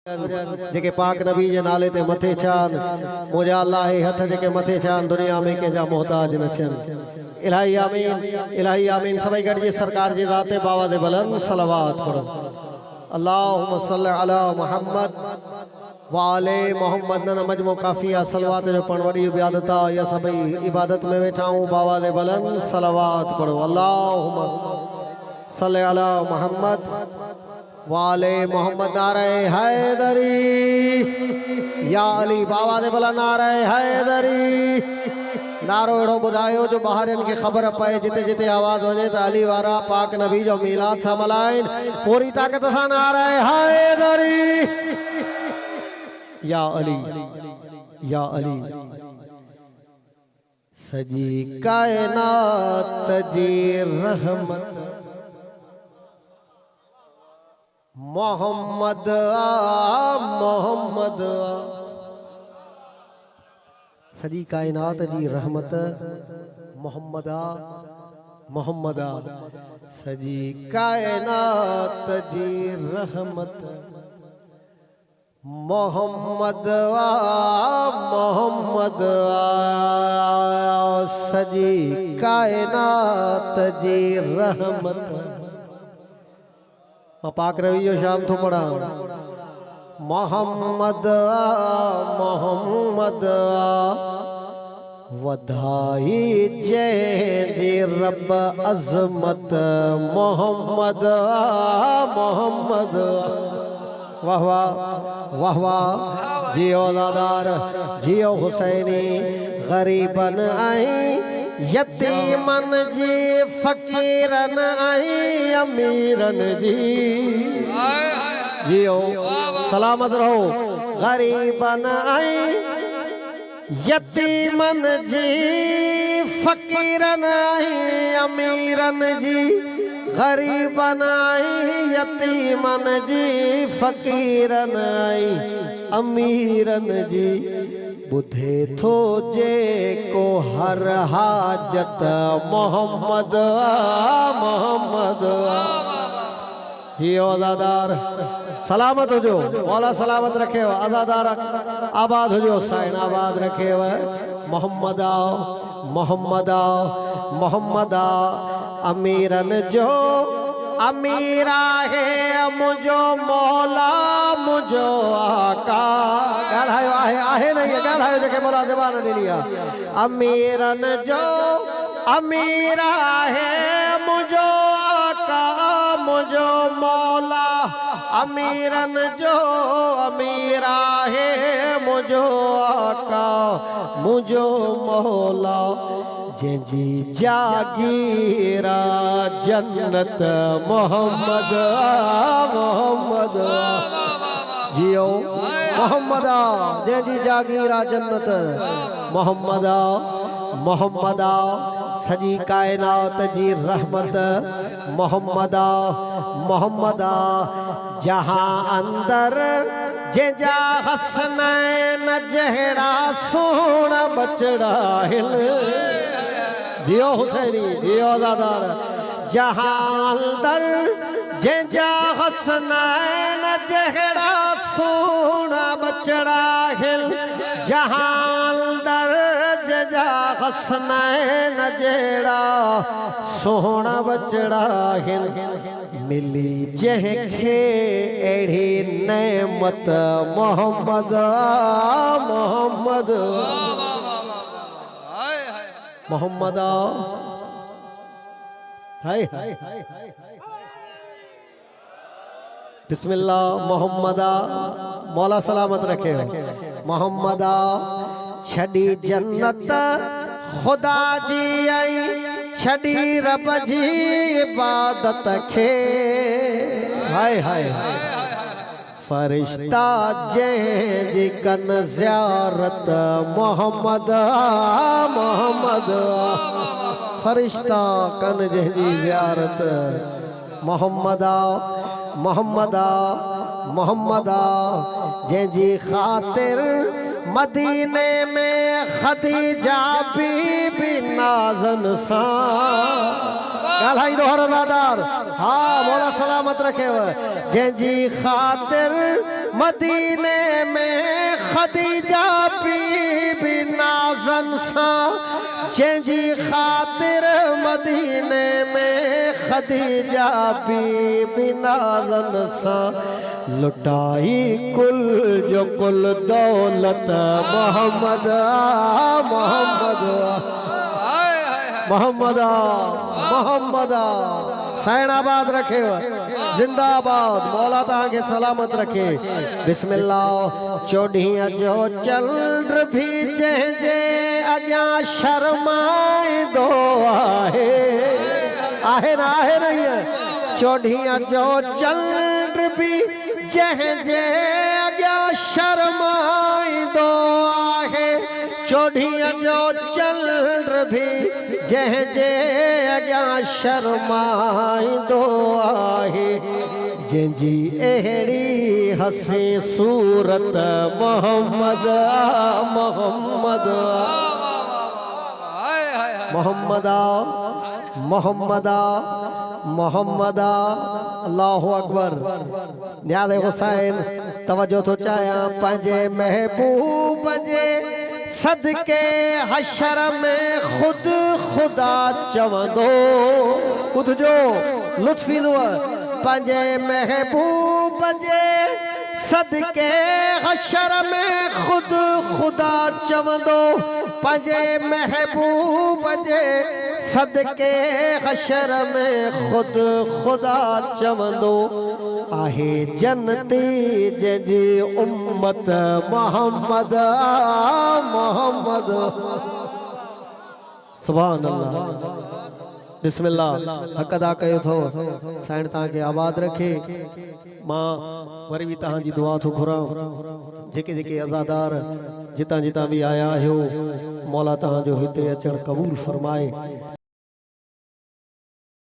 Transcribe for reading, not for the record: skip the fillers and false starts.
जेके पाक नबी जे नाले ते मथे छान मुझा अल्लाह हथ जेके मथे छान दुनिया में कंहिंजा मोहताज न थियनि। इलाही आमीन सभई गॾिजी सरकार जी ज़ात बाबा दे बुलंद सलावत पढ़ो। अल्लाहुम्मा सल्लि अला मुहम्मद व आले मोहम्मद न मजमो काफ़ी आहे सलवात जो पण वॾी इबादत आहे। या सभई इबादत में वेठा आहियूं बाबा दे बुलंद सलावत पढ़ो। अल्लाहुम्मा सल्लि अला मुहम्मद वाले मोहम्मद नारे हैदरी या अली बाबा दे भला नारे हैदरी नारो अड़ो बुधायो जो बाहर इनके खबर पए जिते जिते आवाज वने तो अली वारा पाक नबी जो मिलाद था मलाइन पूरी ताकत सा नारे हैदरी या अली सजी कायनात जी रहमत मोहम्मद मोहम्मद सजी कायनात जी रहमत मोहम्मद मोहम्मद सजी कायनात जी रहमत मोहम्मद मोहम्मद सजी कायनात जी रहमत पाक रवि जो शान थो पढ़ा। मोहम्मद मोहम्मद वधाई जैदी रब अजमत मोहम्मद मोहम्मद वाह वाह वाह वाह जियो दादार जियो हुसैनी गरीबन आई यतीमन जी फकीरन आई अमीरन जी जियो सलामत रहो गरीबन आई यतीमन जी फकीरन आई अमीरन जी गरीबन आई यतीमन जी फकीरन आई अमीरन जी बुधे थो जे को हर हाजत मोहम्मद मोहम्मद जियो आज़ादार सलामत हो जो मौला सलामत रखे हो आज़ादार आबाद हो जो साइन आबाद रखे हो मोहम्मद मोहम्मद मोहम्मद अमीरन जो अमीरा है मुझो मौला मुझो आका गालायो आहे नहीं है गालायो जेके मौला जबान दे लिया अमीरन जो अमीरा है मुझो आका मुझो मौला अमीरन जो अमीरा है मुझो आका मुझो मौला जी जागीरा जन्नत मोहम्मद मोहम्मद जियो मोहम्मद जी जागीरा जन्नत मोहम्मद मोहम्मद सजी कायनात जी रहमत मोहम्मद मोहम्मद जहां अंदर जेजा हसनैन जहड़ा सोना बचड़ा हिल जियो हुसैनी जियो दादार जहां अंदर जेजा हसनैन जहड़ा सोना बचड़ा हिल जहां अंदर जेजा हसनैन जहड़ा सोना बचड़ा हिल मिली जंहिंखे अहिड़ी नेमत मोहम्मद मोहम्मद मोहम्मद हाय बिस्मिल्लाह मोहम्मद मौला सलामत रखे मोहम्मद छड़ी जन्नत खुदा जी आई छड़ी रब जी इबादत खे हाय हाय फरिश्ता जंहिंजी कन ज़ियारत मोहम्मद मोहम्मद फरिश्ता कन जंहिंजी ज़ियारत मोहम्मद मोहम्मद मोहम्मद जंहिंजी ख़ातिर मदीने में खदीजा बीबी नाज़न सां गालाई दो हरदार हाँ मौला सलामत रखे जंहिंजी ख़ातिर मदीने में खदीजा बीबी नाज़न सां जंहिंजी ख़ातिर मदीने में खदीजा बीबी नाज़न सां लुटाई कुल जो कुल दौलत मोहम्मद मोहम्मद मोहम्मद मोहम्मद सैनाबाद रखे जिंदाबाद मौला तव्हांखे सलामत रखे बिस्मिल्लाह चोॾींहं जो चंड भी जंहिंजे अॻियां शर्माईंदो आहे न ईअं चोॾींहं जो चंड भी जंहिंजे अॻियां शर्माईंदो आहे चोॾींहं जो चंड भी जंहिंजे अॻियां शर्माईंदो आहे जंहिंजी अहिड़ी हसी सूरत मोहम्मद मोहम्मद मोहम्मद मोहम्मद मोहम्मद अल्लाहु अकबर न्याज़ हुसैन तवज्जो थो चाहियां पंहिंजे महबूब जे सदके हशर में खुद खुदा चवंदो ॿुधजो लुत्फ़ ईंदो पंहिंजे महबूब जे सदके हशर में खुद खुदा चवंदो पंहिंजे महबूब जे सदके हशर में खुद खुदा चवंदो आहे जन्नती जंहिंजी उम्मत मोहम्मद मोहम्मद सुभान अल्लाह बिस्मिल्लाह हक़ अदा कयो थो साईं तव्हांखे आबाद रखे मां वरी बि तव्हांजी दुआ थो घुरां जेके जेके अज़ादार जितां जितां बि आया आहियो मौला तव्हांजो हिते अचणु क़बूल फरमाए।